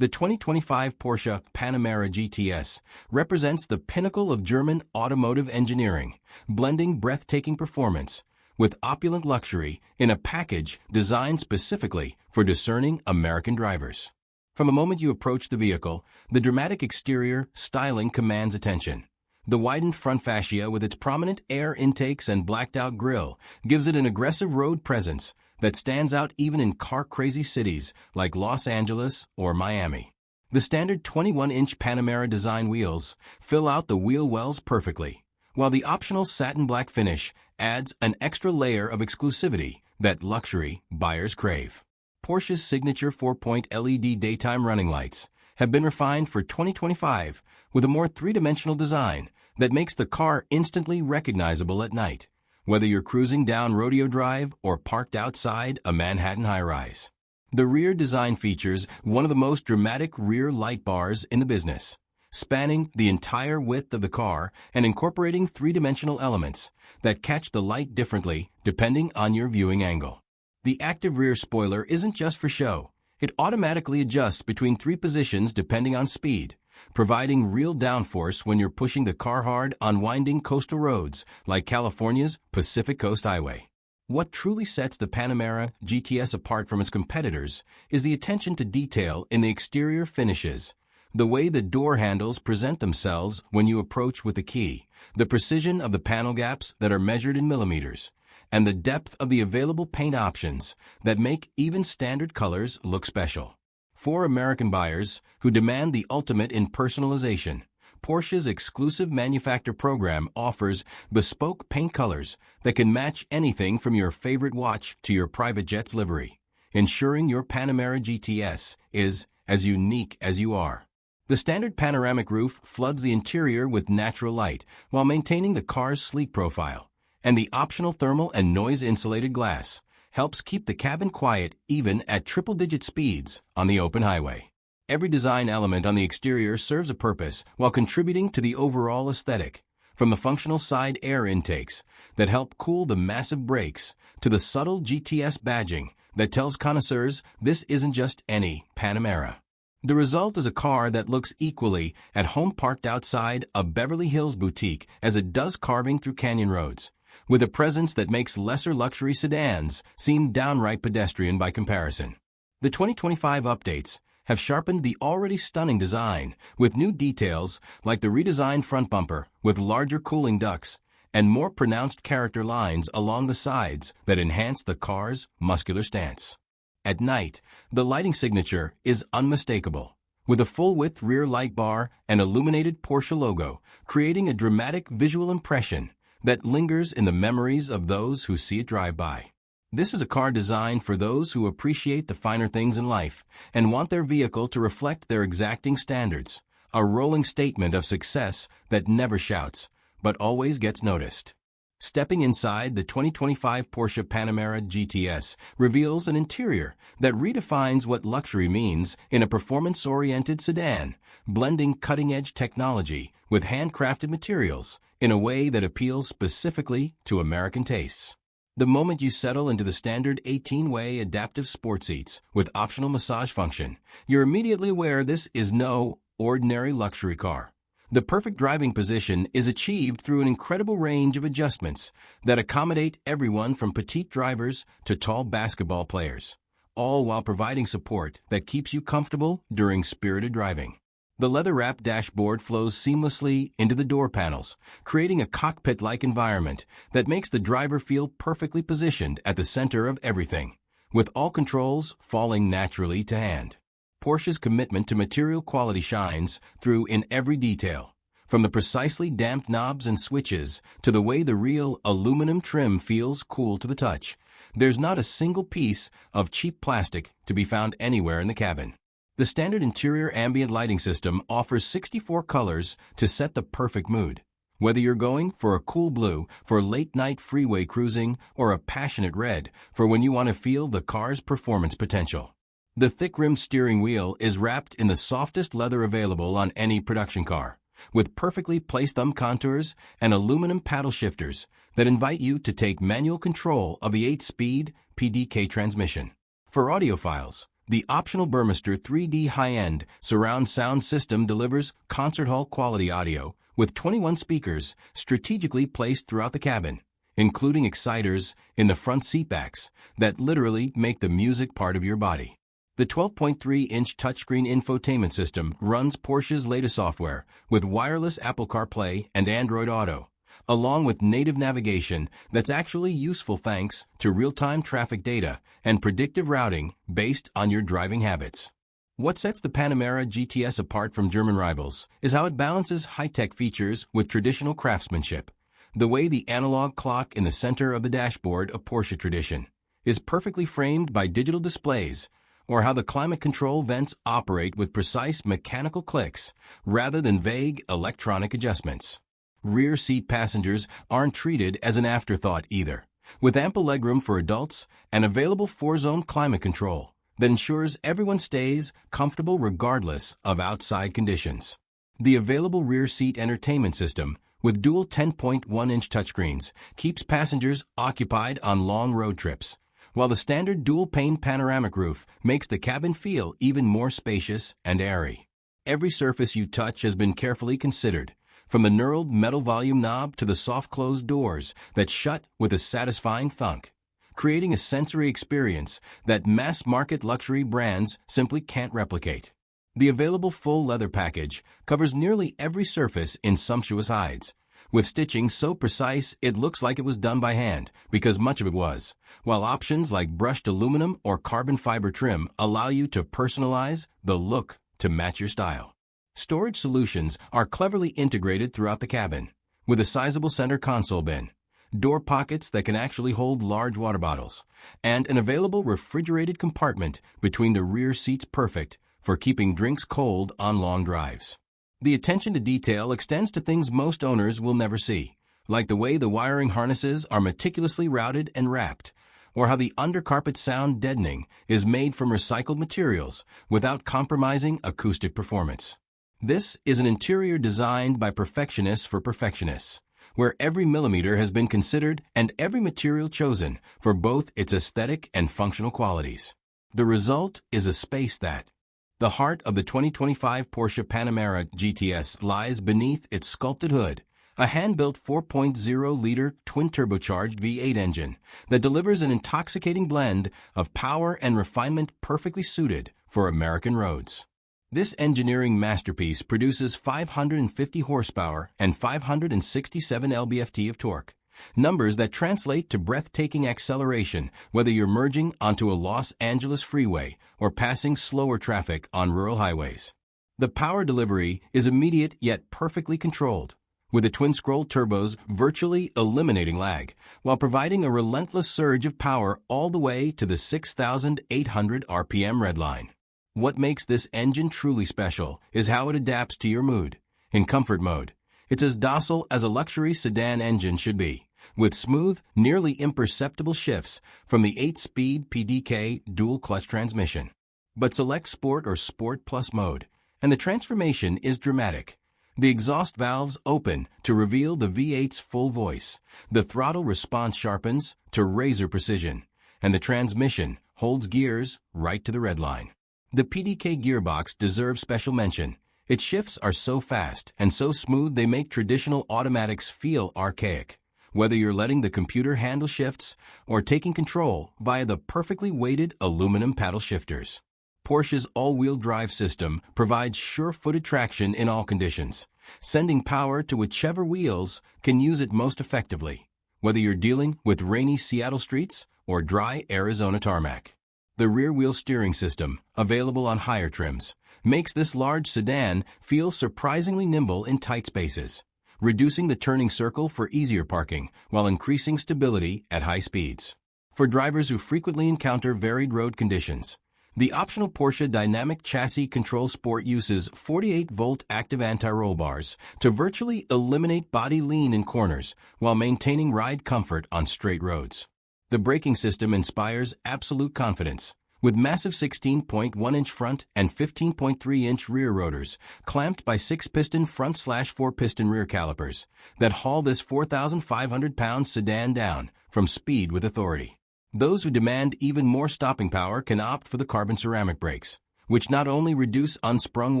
The 2025 Porsche Panamera GTS represents the pinnacle of German automotive engineering, blending breathtaking performance with opulent luxury in a package designed specifically for discerning American drivers. From the moment you approach the vehicle, the dramatic exterior styling commands attention. The widened front fascia with its prominent air intakes and blacked-out grille gives it an aggressive road presence that stands out even in car-crazy cities like Los Angeles or Miami. The standard 21-inch Panamera design wheels fill out the wheel wells perfectly, while the optional satin black finish adds an extra layer of exclusivity that luxury buyers crave. Porsche's signature 4-point LED daytime running lights have been refined for 2025 with a more three-dimensional design that makes the car instantly recognizable at night, whether you're cruising down Rodeo Drive or parked outside a Manhattan high-rise. The rear design features one of the most dramatic rear light bars in the business, spanning the entire width of the car and incorporating three-dimensional elements that catch the light differently depending on your viewing angle. The active rear spoiler isn't just for show. It automatically adjusts between three positions depending on speed, providing real downforce when you're pushing the car hard on winding coastal roads like California's Pacific Coast Highway. What truly sets the Panamera GTS apart from its competitors is the attention to detail in the exterior finishes, the way the door handles present themselves when you approach with the key, the precision of the panel gaps that are measured in millimeters, and the depth of the available paint options that make even standard colors look special. For American buyers who demand the ultimate in personalization, Porsche's exclusive manufacturer program offers bespoke paint colors that can match anything from your favorite watch to your private jet's livery, ensuring your Panamera GTS is as unique as you are. The standard panoramic roof floods the interior with natural light while maintaining the car's sleek profile, and the optional thermal and noise-insulated glass helps keep the cabin quiet even at triple-digit speeds on the open highway. Every design element on the exterior serves a purpose while contributing to the overall aesthetic, from the functional side air intakes that help cool the massive brakes to the subtle GTS badging that tells connoisseurs this isn't just any Panamera. The result is a car that looks equally at home parked outside a Beverly Hills boutique as it does carving through canyon roads, with a presence that makes lesser luxury sedans seem downright pedestrian by comparison. The 2025 updates have sharpened the already stunning design with new details like the redesigned front bumper with larger cooling ducts and more pronounced character lines along the sides that enhance the car's muscular stance. At night, the lighting signature is unmistakable, with a full-width rear light bar and illuminated Porsche logo, creating a dramatic visual impression that lingers in the memories of those who see it drive by. This is a car designed for those who appreciate the finer things in life and want their vehicle to reflect their exacting standards, a rolling statement of success that never shouts, but always gets noticed. Stepping inside the 2025 Porsche Panamera GTS reveals an interior that redefines what luxury means in a performance-oriented sedan, blending cutting-edge technology with handcrafted materials in a way that appeals specifically to American tastes. The moment you settle into the standard 18-way adaptive sport seats with optional massage function, you're immediately aware this is no ordinary luxury car. The perfect driving position is achieved through an incredible range of adjustments that accommodate everyone from petite drivers to tall basketball players, all while providing support that keeps you comfortable during spirited driving. The leather-wrapped dashboard flows seamlessly into the door panels, creating a cockpit-like environment that makes the driver feel perfectly positioned at the center of everything, with all controls falling naturally to hand. Porsche's commitment to material quality shines through in every detail, from the precisely damped knobs and switches to the way the real aluminum trim feels cool to the touch. There's not a single piece of cheap plastic to be found anywhere in the cabin. The standard interior ambient lighting system offers 64 colors to set the perfect mood. Whether you're going for a cool blue for late-night freeway cruising or a passionate red for when you want to feel the car's performance potential. The thick-rimmed steering wheel is wrapped in the softest leather available on any production car, with perfectly placed thumb contours and aluminum paddle shifters that invite you to take manual control of the 8-speed PDK transmission. For audiophiles, The optional Burmester 3D high-end surround sound system delivers concert hall quality audio with 21 speakers strategically placed throughout the cabin, including exciters in the front seatbacks that literally make the music part of your body. The 12.3-inch touchscreen infotainment system runs Porsche's latest software with wireless Apple CarPlay and Android Auto, along with native navigation that's actually useful thanks to real-time traffic data and predictive routing based on your driving habits. What sets the Panamera GTS apart from German rivals is how it balances high-tech features with traditional craftsmanship. The way the analog clock in the center of the dashboard of Porsche tradition is perfectly framed by digital displays, or how the climate control vents operate with precise mechanical clicks rather than vague electronic adjustments. Rear seat passengers aren't treated as an afterthought either, with ample legroom for adults and available 4-zone climate control that ensures everyone stays comfortable regardless of outside conditions. The available rear seat entertainment system with dual 10.1-inch touchscreens keeps passengers occupied on long road trips, while the standard dual-pane panoramic roof makes the cabin feel even more spacious and airy. Every surface you touch has been carefully considered, from the knurled metal volume knob to the soft-closed doors that shut with a satisfying thunk, creating a sensory experience that mass-market luxury brands simply can't replicate. The available full leather package covers nearly every surface in sumptuous hides, with stitching so precise it looks like it was done by hand, because much of it was, while options like brushed aluminum or carbon fiber trim allow you to personalize the look to match your style. Storage solutions are cleverly integrated throughout the cabin, with a sizable center console bin, door pockets that can actually hold large water bottles, and an available refrigerated compartment between the rear seats perfect for keeping drinks cold on long drives. The attention to detail extends to things most owners will never see, like the way the wiring harnesses are meticulously routed and wrapped, or how the undercarpet sound deadening is made from recycled materials without compromising acoustic performance. This is an interior designed by perfectionists for perfectionists, where every millimeter has been considered and every material chosen for both its aesthetic and functional qualities. The result is a space that, the heart of the 2025 Porsche Panamera GTS lies beneath its sculpted hood, a hand-built 4.0-liter twin-turbocharged V8 engine that delivers an intoxicating blend of power and refinement perfectly suited for American roads. This engineering masterpiece produces 550 horsepower and 567 lb-ft of torque, numbers that translate to breathtaking acceleration whether you're merging onto a Los Angeles freeway or passing slower traffic on rural highways. The power delivery is immediate yet perfectly controlled, with the twin-scroll turbos virtually eliminating lag, while providing a relentless surge of power all the way to the 6,800 RPM redline. What makes this engine truly special is how it adapts to your mood. In comfort mode, it's as docile as a luxury sedan engine should be, with smooth, nearly imperceptible shifts from the 8-speed PDK dual-clutch transmission. But select Sport or Sport Plus mode, and the transformation is dramatic. The exhaust valves open to reveal the V8's full voice, the throttle response sharpens to razor precision, and the transmission holds gears right to the redline. The PDK gearbox deserves special mention. Its shifts are so fast and so smooth they make traditional automatics feel archaic, whether you're letting the computer handle shifts or taking control via the perfectly weighted aluminum paddle shifters. Porsche's all-wheel drive system provides sure-footed traction in all conditions, sending power to whichever wheels can use it most effectively, whether you're dealing with rainy Seattle streets or dry Arizona tarmac. The rear-wheel steering system, available on higher trims, makes this large sedan feel surprisingly nimble in tight spaces, reducing the turning circle for easier parking while increasing stability at high speeds. For drivers who frequently encounter varied road conditions, the optional Porsche Dynamic Chassis Control Sport uses 48-volt active anti-roll bars to virtually eliminate body lean in corners while maintaining ride comfort on straight roads. The braking system inspires absolute confidence, with massive 16.1-inch front and 15.3-inch rear rotors clamped by 6-piston front/4-piston rear calipers that haul this 4,500-pound sedan down from speed with authority. Those who demand even more stopping power can opt for the carbon ceramic brakes, which not only reduce unsprung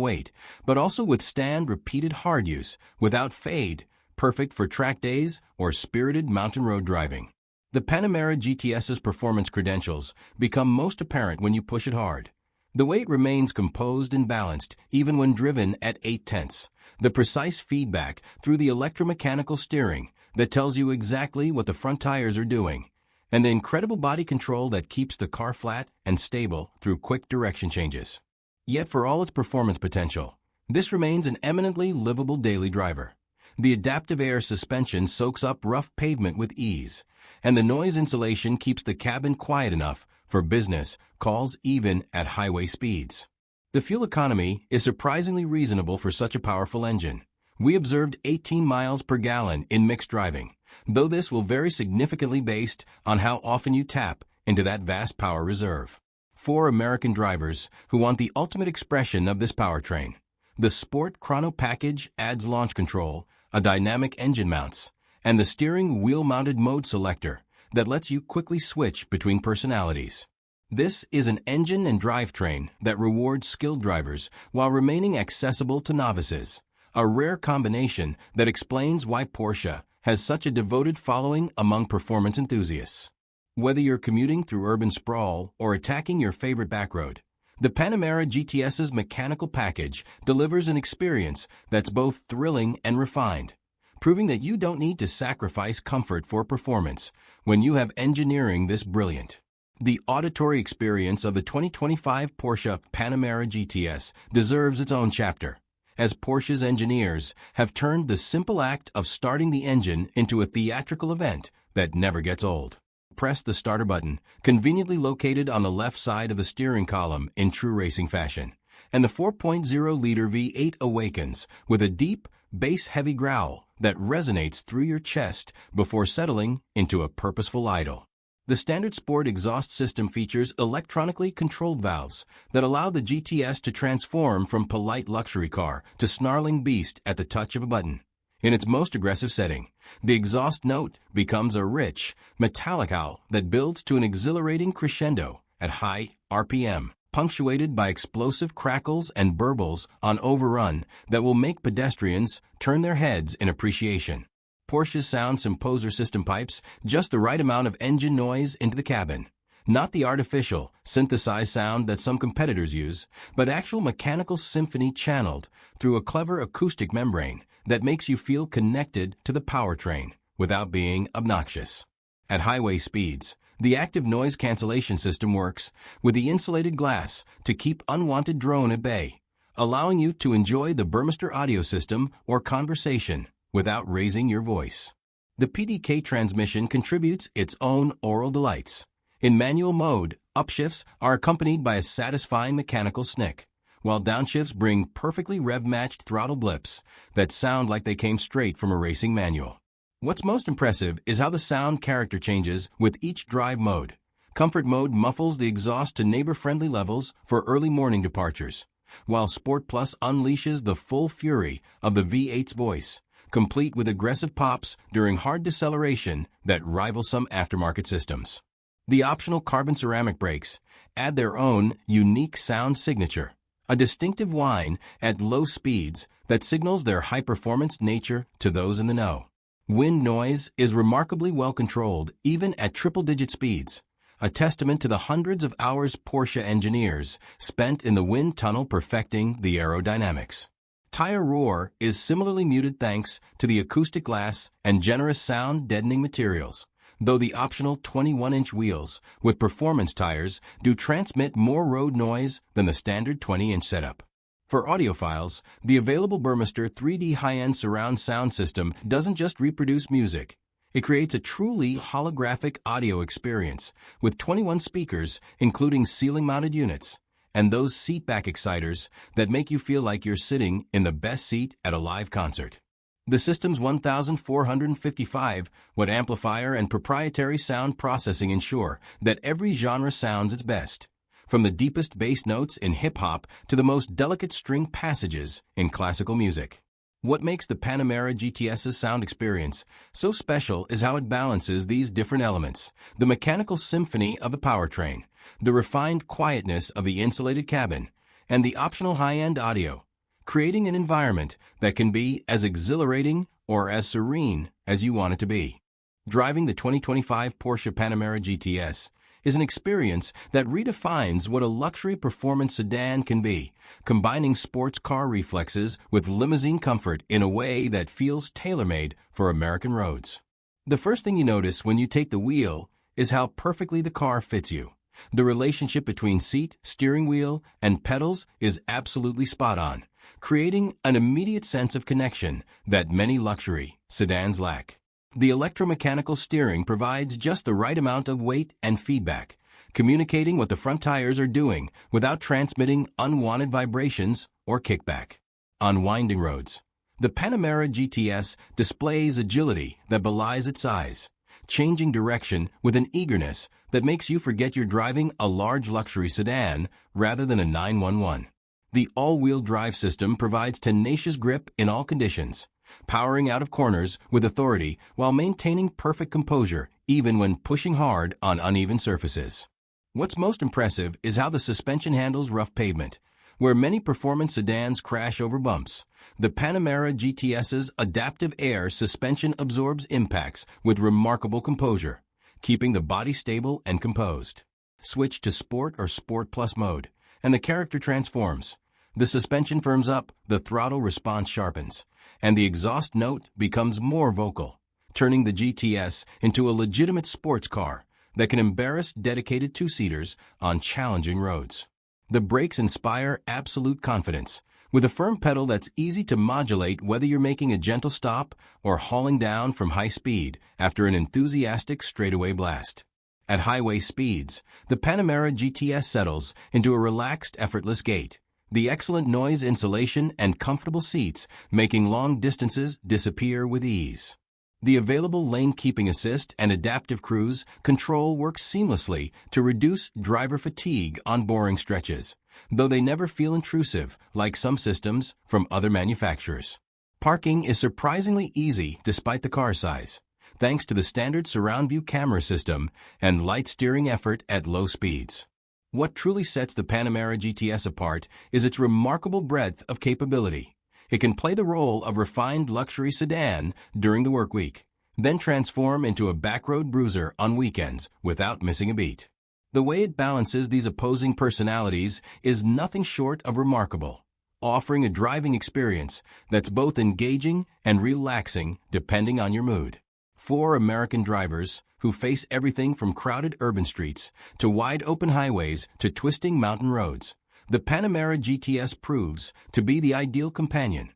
weight, but also withstand repeated hard use without fade, perfect for track days or spirited mountain road driving. The Panamera GTS's performance credentials become most apparent when you push it hard. The weight remains composed and balanced even when driven at 8/10. The precise feedback through the electromechanical steering that tells you exactly what the front tires are doing, and the incredible body control that keeps the car flat and stable through quick direction changes. Yet for all its performance potential, this remains an eminently livable daily driver. The adaptive air suspension soaks up rough pavement with ease, and the noise insulation keeps the cabin quiet enough for business calls even at highway speeds. The fuel economy is surprisingly reasonable for such a powerful engine. We observed 18 miles per gallon in mixed driving, though this will vary significantly based on how often you tap into that vast power reserve. For American drivers who want the ultimate expression of this powertrain, the Sport Chrono package adds launch control, a dynamic engine mounts, and the steering wheel-mounted mode selector that lets you quickly switch between personalities. This is an engine and drivetrain that rewards skilled drivers while remaining accessible to novices, a rare combination that explains why Porsche has such a devoted following among performance enthusiasts. Whether you're commuting through urban sprawl or attacking your favorite backroad, the Panamera GTS's mechanical package delivers an experience that's both thrilling and refined, proving that you don't need to sacrifice comfort for performance when you have engineering this brilliant. The auditory experience of the 2025 Porsche Panamera GTS deserves its own chapter, as Porsche's engineers have turned the simple act of starting the engine into a theatrical event that never gets old. Press the starter button, conveniently located on the left side of the steering column in true racing fashion, and the 4.0-liter V8 awakens with a deep, bass-heavy growl that resonates through your chest before settling into a purposeful idle. The standard sport exhaust system features electronically controlled valves that allow the GTS to transform from polite luxury car to snarling beast at the touch of a button. In its most aggressive setting, the exhaust note becomes a rich, metallic howl that builds to an exhilarating crescendo at high RPM, punctuated by explosive crackles and burbles on overrun that will make pedestrians turn their heads in appreciation. Porsche's Sound Composer system pipes just the right amount of engine noise into the cabin. Not the artificial, synthesized sound that some competitors use, but actual mechanical symphony channeled through a clever acoustic membrane that makes you feel connected to the powertrain without being obnoxious. At highway speeds, the active noise cancellation system works with the insulated glass to keep unwanted drone at bay, allowing you to enjoy the Burmester audio system or conversation without raising your voice. The PDK transmission contributes its own aural delights. In manual mode, upshifts are accompanied by a satisfying mechanical snick, while downshifts bring perfectly rev-matched throttle blips that sound like they came straight from a racing manual. What's most impressive is how the sound character changes with each drive mode. Comfort mode muffles the exhaust to neighbor-friendly levels for early morning departures, while Sport Plus unleashes the full fury of the V8's voice, complete with aggressive pops during hard deceleration that rival some aftermarket systems. The optional carbon ceramic brakes add their own unique sound signature, a distinctive whine at low speeds that signals their high-performance nature to those in the know. Wind noise is remarkably well controlled even at triple-digit speeds, a testament to the hundreds of hours Porsche engineers spent in the wind tunnel perfecting the aerodynamics. Tire roar is similarly muted thanks to the acoustic glass and generous sound-deadening materials, though the optional 21-inch wheels with performance tires do transmit more road noise than the standard 20-inch setup. For audiophiles, the available Burmester 3D high-end surround sound system doesn't just reproduce music. It creates a truly holographic audio experience with 21 speakers, including ceiling-mounted units, and those seatback exciters that make you feel like you're sitting in the best seat at a live concert. The system's 1,455-watt amplifier and proprietary sound processing ensure that every genre sounds its best, from the deepest bass notes in hip-hop to the most delicate string passages in classical music. What makes the Panamera GTS's sound experience so special is how it balances these different elements: the mechanical symphony of the powertrain, the refined quietness of the insulated cabin, and the optional high-end audio, creating an environment that can be as exhilarating or as serene as you want it to be. Driving the 2025 Porsche Panamera GTS is an experience that redefines what a luxury performance sedan can be, combining sports car reflexes with limousine comfort in a way that feels tailor-made for American roads. The first thing you notice when you take the wheel is how perfectly the car fits you. The relationship between seat, steering wheel, and pedals is absolutely spot on, creating an immediate sense of connection that many luxury sedans lack. The electromechanical steering provides just the right amount of weight and feedback, communicating what the front tires are doing without transmitting unwanted vibrations or kickback. On winding roads, the Panamera GTS displays agility that belies its size, changing direction with an eagerness that makes you forget you're driving a large luxury sedan rather than a 911. The all-wheel drive system provides tenacious grip in all conditions, powering out of corners with authority while maintaining perfect composure even when pushing hard on uneven surfaces. What's most impressive is how the suspension handles rough pavement. Where many performance sedans crash over bumps, the Panamera GTS's adaptive air suspension absorbs impacts with remarkable composure, keeping the body stable and composed. Switch to Sport or Sport Plus mode, and the character transforms. The suspension firms up, the throttle response sharpens, and the exhaust note becomes more vocal, turning the GTS into a legitimate sports car that can embarrass dedicated two-seaters on challenging roads. The brakes inspire absolute confidence, with a firm pedal that's easy to modulate whether you're making a gentle stop or hauling down from high speed after an enthusiastic straightaway blast. At highway speeds, the Panamera GTS settles into a relaxed, effortless gait, the excellent noise insulation and comfortable seats making long distances disappear with ease. The available lane keeping assist and adaptive cruise control work seamlessly to reduce driver fatigue on boring stretches, though they never feel intrusive like some systems from other manufacturers. Parking is surprisingly easy despite the car size, thanks to the standard surround view camera system and light steering effort at low speeds. What truly sets the Panamera GTS apart is its remarkable breadth of capability. It can play the role of refined luxury sedan during the work week, then transform into a backroad bruiser on weekends without missing a beat. The way it balances these opposing personalities is nothing short of remarkable, offering a driving experience that's both engaging and relaxing depending on your mood. For American drivers who face everything from crowded urban streets to wide-open highways to twisting mountain roads, the Panamera GTS proves to be the ideal companion,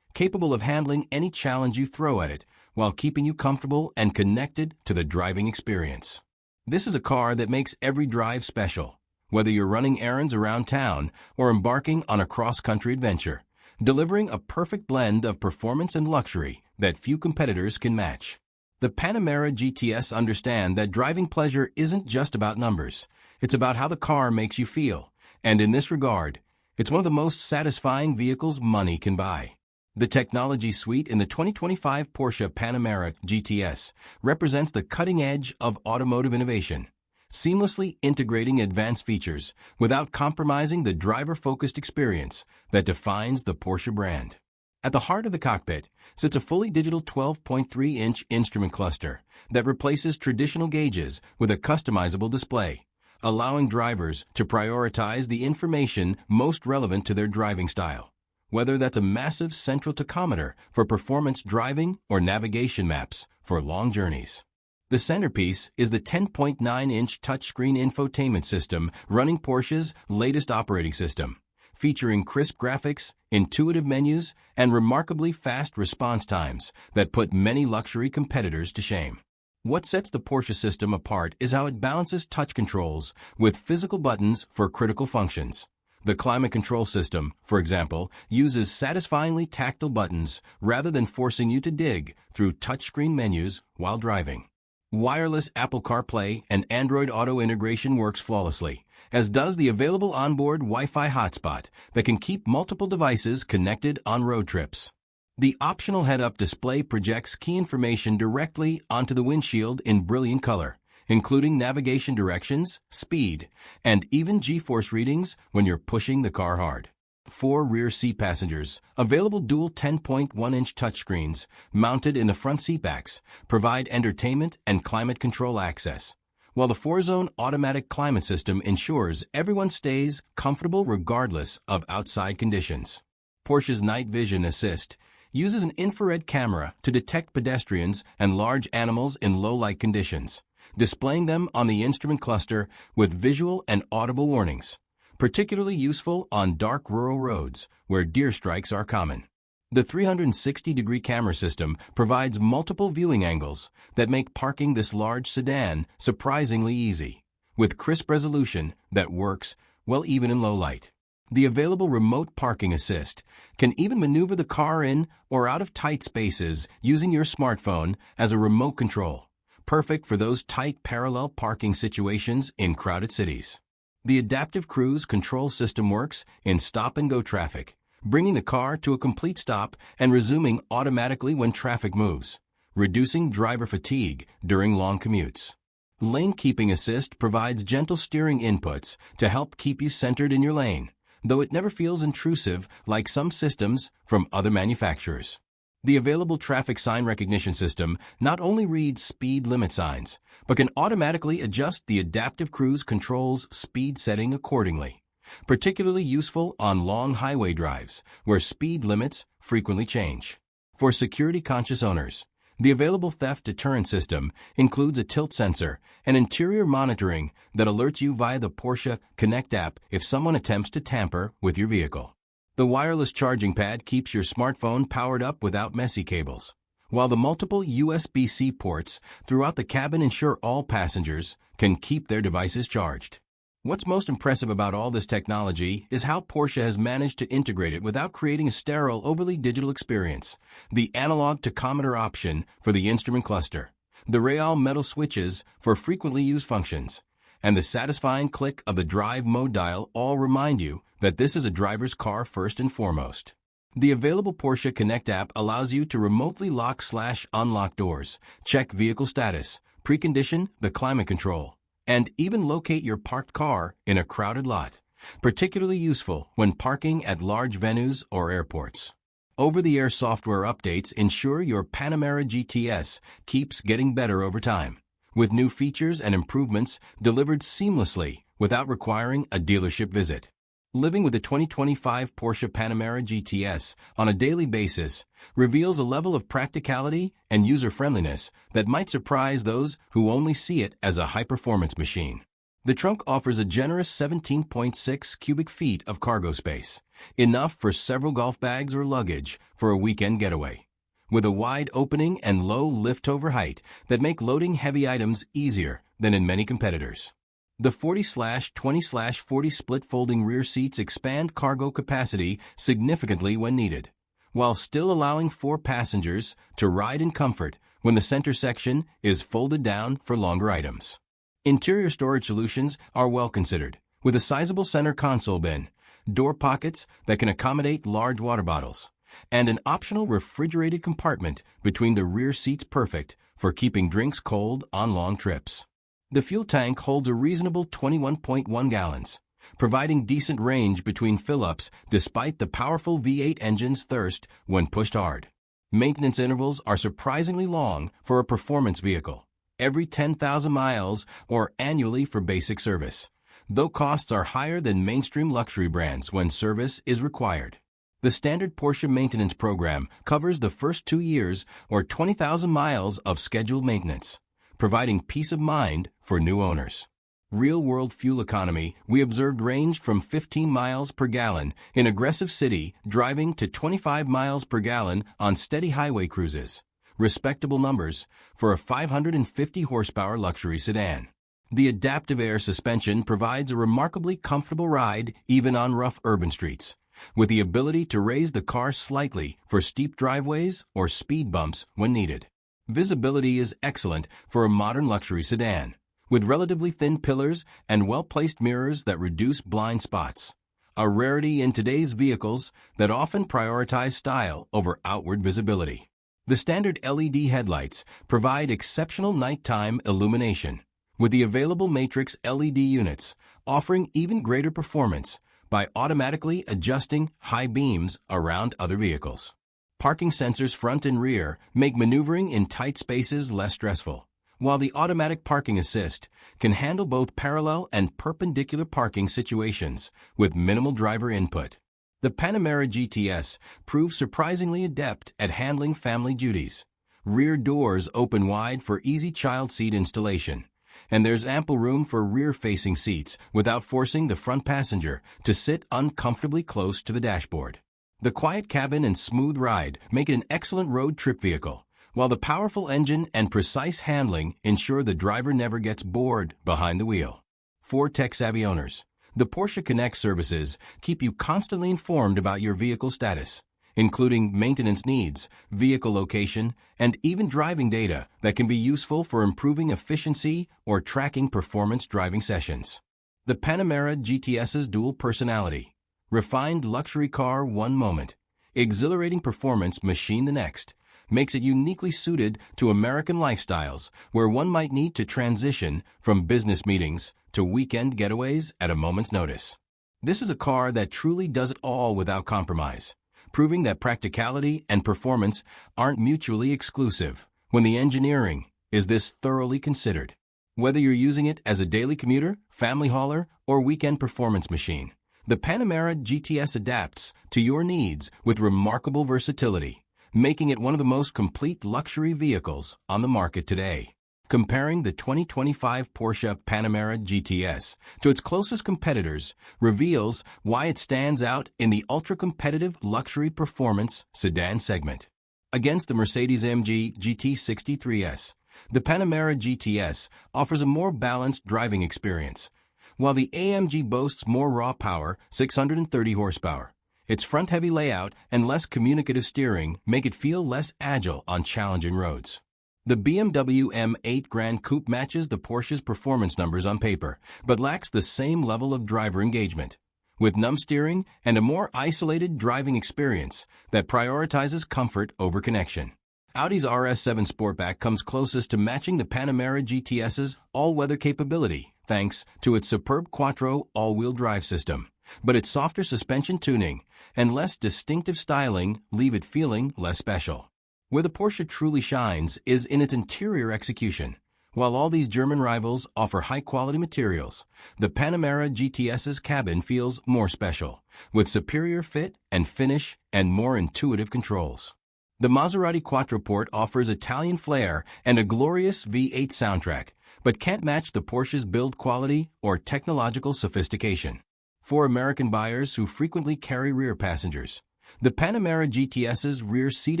capable of handling any challenge you throw at it while keeping you comfortable and connected to the driving experience. This is a car that makes every drive special, whether you're running errands around town or embarking on a cross-country adventure, delivering a perfect blend of performance and luxury that few competitors can match. The Panamera GTS understands that driving pleasure isn't just about numbers. It's about how the car makes you feel. And in this regard, it's one of the most satisfying vehicles money can buy. The technology suite in the 2025 Porsche Panamera GTS represents the cutting edge of automotive innovation, seamlessly integrating advanced features without compromising the driver-focused experience that defines the Porsche brand. At the heart of the cockpit sits a fully digital 12.3-inch instrument cluster that replaces traditional gauges with a customizable display, allowing drivers to prioritize the information most relevant to their driving style, whether that's a massive central tachometer for performance driving or navigation maps for long journeys. The centerpiece is the 10.9-inch touchscreen infotainment system running Porsche's latest operating system, featuring crisp graphics, intuitive menus, and remarkably fast response times that put many luxury competitors to shame. What sets the Porsche system apart is how it balances touch controls with physical buttons for critical functions. The climate control system, for example, uses satisfyingly tactile buttons rather than forcing you to dig through touchscreen menus while driving. Wireless Apple CarPlay and Android Auto integration works flawlessly, as does the available onboard Wi-Fi hotspot that can keep multiple devices connected on road trips. The optional head-up display projects key information directly onto the windshield in brilliant color, including navigation directions, speed, and even G-force readings when you're pushing the car hard. 4 rear seat passengers, available dual 10.1-inch touchscreens mounted in the front seatbacks, provide entertainment and climate control access, while the 4-zone automatic climate system ensures everyone stays comfortable regardless of outside conditions. Porsche's Night Vision Assist uses an infrared camera to detect pedestrians and large animals in low-light conditions, displaying them on the instrument cluster with visual and audible warnings, particularly useful on dark rural roads where deer strikes are common. The 360-degree camera system provides multiple viewing angles that make parking this large sedan surprisingly easy, with crisp resolution that works well even in low light. The available remote parking assist can even maneuver the car in or out of tight spaces using your smartphone as a remote control, perfect for those tight parallel parking situations in crowded cities. The adaptive cruise control system works in stop-and-go traffic, bringing the car to a complete stop and resuming automatically when traffic moves, reducing driver fatigue during long commutes. Lane Keeping Assist provides gentle steering inputs to help keep you centered in your lane, though it never feels intrusive like some systems from other manufacturers. The available traffic sign recognition system not only reads speed limit signs, but can automatically adjust the adaptive cruise control's speed setting accordingly, particularly useful on long highway drives where speed limits frequently change. For security-conscious owners, the available theft deterrent system includes a tilt sensor and interior monitoring that alerts you via the Porsche Connect app if someone attempts to tamper with your vehicle. The wireless charging pad keeps your smartphone powered up without messy cables, while the multiple USB-C ports throughout the cabin ensure all passengers can keep their devices charged. What's most impressive about all this technology is how Porsche has managed to integrate it without creating a sterile, overly digital experience. The analog tachometer option for the instrument cluster, the rail metal switches for frequently used functions, and the satisfying click of the drive mode dial all remind you that this is a driver's car first and foremost. The available Porsche Connect app allows you to remotely lock/unlock doors, check vehicle status, precondition the climate control, and even locate your parked car in a crowded lot, particularly useful when parking at large venues or airports. Over-the-air software updates ensure your Panamera GTS keeps getting better over time, with new features and improvements delivered seamlessly without requiring a dealership visit. Living with the 2025 Porsche Panamera GTS on a daily basis reveals a level of practicality and user-friendliness that might surprise those who only see it as a high-performance machine. The trunk offers a generous 17.6 cubic feet of cargo space, enough for several golf bags or luggage for a weekend getaway, with a wide opening and low lift-over height that make loading heavy items easier than in many competitors. The 40/20/40 split folding rear seats expand cargo capacity significantly when needed, while still allowing 4 passengers to ride in comfort when the center section is folded down for longer items. Interior storage solutions are well considered, with a sizable center console bin, door pockets that can accommodate large water bottles, and an optional refrigerated compartment between the rear seats perfect for keeping drinks cold on long trips. The fuel tank holds a reasonable 21.1 gallons, providing decent range between fill-ups despite the powerful V8 engine's thirst when pushed hard. Maintenance intervals are surprisingly long for a performance vehicle, every 10,000 miles or annually for basic service, though costs are higher than mainstream luxury brands when service is required. The standard Porsche maintenance program covers the first 2 years or 20,000 miles of scheduled maintenance, providing peace of mind for new owners. Real-world fuel economy we observed ranged from 15 miles per gallon in aggressive city driving to 25 miles per gallon on steady highway cruises, respectable numbers for a 550 horsepower luxury sedan. The adaptive air suspension provides a remarkably comfortable ride even on rough urban streets, with the ability to raise the car slightly for steep driveways or speed bumps when needed. Visibility is excellent for a modern luxury sedan, with relatively thin pillars and well-placed mirrors that reduce blind spots, a rarity in today's vehicles that often prioritize style over outward visibility. The standard LED headlights provide exceptional nighttime illumination, with the available matrix LED units offering even greater performance by automatically adjusting high beams around other vehicles. Parking sensors front and rear make maneuvering in tight spaces less stressful, while the automatic parking assist can handle both parallel and perpendicular parking situations with minimal driver input. The Panamera GTS proves surprisingly adept at handling family duties. Rear doors open wide for easy child seat installation, and there's ample room for rear-facing seats without forcing the front passenger to sit uncomfortably close to the dashboard. The quiet cabin and smooth ride make it an excellent road trip vehicle, while the powerful engine and precise handling ensure the driver never gets bored behind the wheel. For tech-savvy owners, the Porsche Connect services keep you constantly informed about your vehicle status, including maintenance needs, vehicle location, and even driving data that can be useful for improving efficiency or tracking performance driving sessions. The Panamera GTS's dual personality. Refined luxury car one moment, exhilarating performance machine the next, makes it uniquely suited to American lifestyles where one might need to transition from business meetings to weekend getaways at a moment's notice. This is a car that truly does it all without compromise, proving that practicality and performance aren't mutually exclusive when the engineering is this thoroughly considered. Whether you're using it as a daily commuter, family hauler, or weekend performance machine, the Panamera GTS adapts to your needs with remarkable versatility, making it one of the most complete luxury vehicles on the market today. Comparing the 2025 Porsche Panamera GTS to its closest competitors reveals why it stands out in the ultra-competitive luxury performance sedan segment. Against the Mercedes-AMG GT63S, the Panamera GTS offers a more balanced driving experience. While the AMG boasts more raw power, 630 horsepower, its front-heavy layout and less communicative steering make it feel less agile on challenging roads. The BMW M8 Grand Coupe matches the Porsche's performance numbers on paper, but lacks the same level of driver engagement, with numb steering and a more isolated driving experience that prioritizes comfort over connection. Audi's RS7 Sportback comes closest to matching the Panamera GTS's all-weather capability, thanks to its superb Quattro all-wheel drive system, but its softer suspension tuning and less distinctive styling leave it feeling less special. Where the Porsche truly shines is in its interior execution. While all these German rivals offer high-quality materials, the Panamera GTS's cabin feels more special, with superior fit and finish and more intuitive controls. The Maserati Quattroporte offers Italian flair and a glorious V8 soundtrack, but can't match the Porsche's build quality or technological sophistication. For American buyers who frequently carry rear passengers, the Panamera GTS's rear seat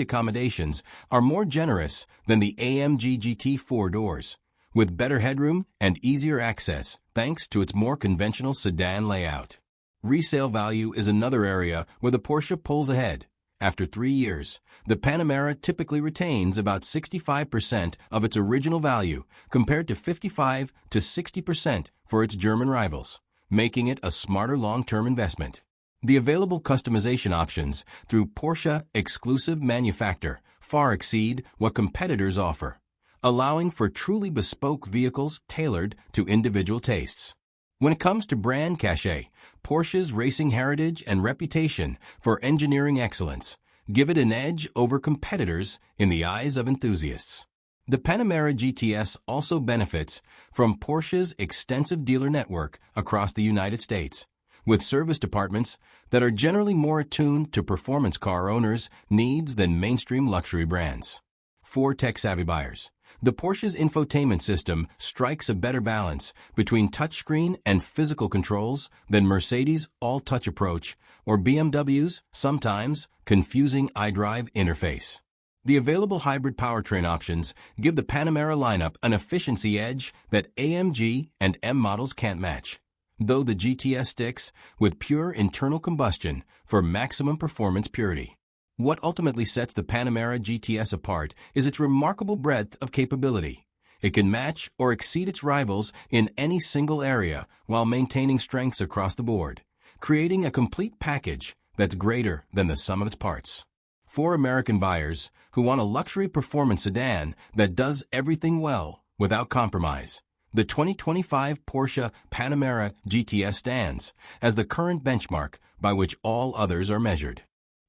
accommodations are more generous than the AMG GT 4-doors, with better headroom and easier access thanks to its more conventional sedan layout. Resale value is another area where the Porsche pulls ahead. After 3 years, the Panamera typically retains about 65% of its original value compared to 55 to 60% for its German rivals, making it a smarter long-term investment. The available customization options through Porsche exclusive manufacture far exceed what competitors offer, allowing for truly bespoke vehicles tailored to individual tastes. When it comes to brand cachet, Porsche's racing heritage and reputation for engineering excellence give it an edge over competitors in the eyes of enthusiasts. The Panamera GTS also benefits from Porsche's extensive dealer network across the United States, with service departments that are generally more attuned to performance car owners' needs than mainstream luxury brands. For tech-savvy buyers, the Porsche's infotainment system strikes a better balance between touchscreen and physical controls than Mercedes' all-touch approach or BMW's sometimes confusing iDrive interface. The available hybrid powertrain options give the Panamera lineup an efficiency edge that AMG and M models can't match, though the GTS sticks with pure internal combustion for maximum performance purity. What ultimately sets the Panamera GTS apart is its remarkable breadth of capability. It can match or exceed its rivals in any single area while maintaining strengths across the board, creating a complete package that's greater than the sum of its parts. For American buyers who want a luxury performance sedan that does everything well without compromise, the 2025 Porsche Panamera GTS stands as the current benchmark by which all others are measured.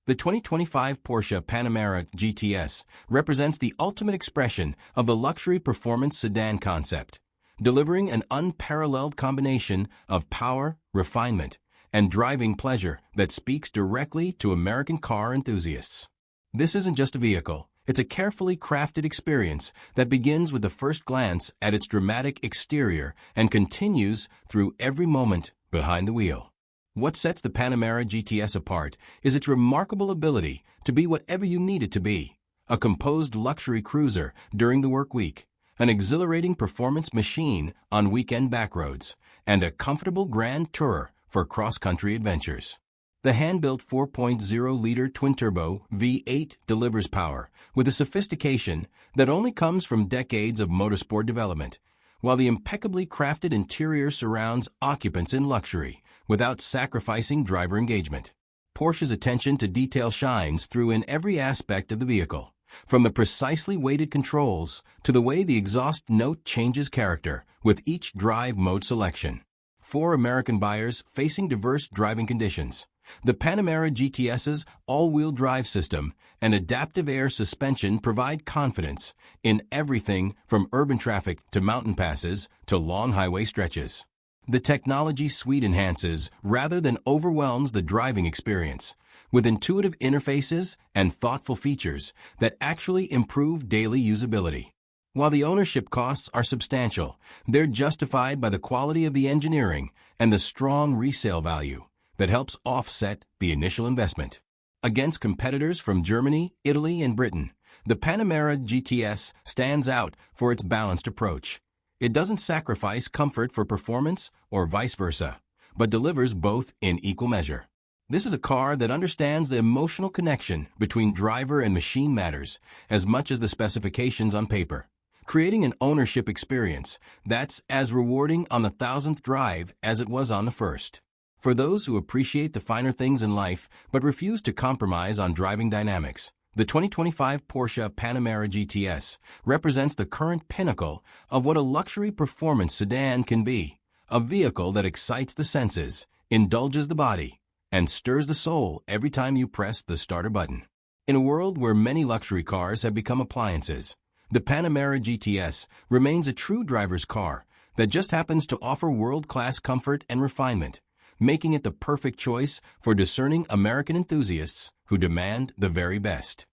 The 2025 Porsche Panamera GTS represents the ultimate expression of the luxury performance sedan concept, delivering an unparalleled combination of power, refinement, and driving pleasure that speaks directly to American car enthusiasts. This isn't just a vehicle, it's a carefully crafted experience that begins with the first glance at its dramatic exterior and continues through every moment behind the wheel. What sets the Panamera GTS apart is its remarkable ability to be whatever you need it to be: a composed luxury cruiser during the work week, an exhilarating performance machine on weekend backroads, and a comfortable grand tourer for cross-country adventures. The hand-built 4.0-liter twin-turbo V8 delivers power with a sophistication that only comes from decades of motorsport development, while the impeccably crafted interior surrounds occupants in luxury without sacrificing driver engagement. Porsche's attention to detail shines through in every aspect of the vehicle, from the precisely weighted controls to the way the exhaust note changes character with each drive mode selection. For American buyers facing diverse driving conditions, the Panamera GTS's all-wheel drive system and adaptive air suspension provide confidence in everything from urban traffic to mountain passes to long highway stretches. The technology suite enhances rather than overwhelms the driving experience, with intuitive interfaces and thoughtful features that actually improve daily usability. While the ownership costs are substantial, they're justified by the quality of the engineering and the strong resale value that helps offset the initial investment. Against competitors from Germany, Italy, and Britain, the Panamera GTS stands out for its balanced approach. It doesn't sacrifice comfort for performance or vice versa, but delivers both in equal measure. This is a car that understands the emotional connection between driver and machine matters as much as the specifications on paper, creating an ownership experience that's as rewarding on the 1,000th drive as it was on the first. For those who appreciate the finer things in life but refuse to compromise on driving dynamics, the 2025 Porsche Panamera GTS represents the current pinnacle of what a luxury performance sedan can be: a vehicle that excites the senses, indulges the body, and stirs the soul every time you press the starter button. In a world where many luxury cars have become appliances, the Panamera GTS remains a true driver's car that just happens to offer world-class comfort and refinement, making it the perfect choice for discerning American enthusiasts who demand the very best.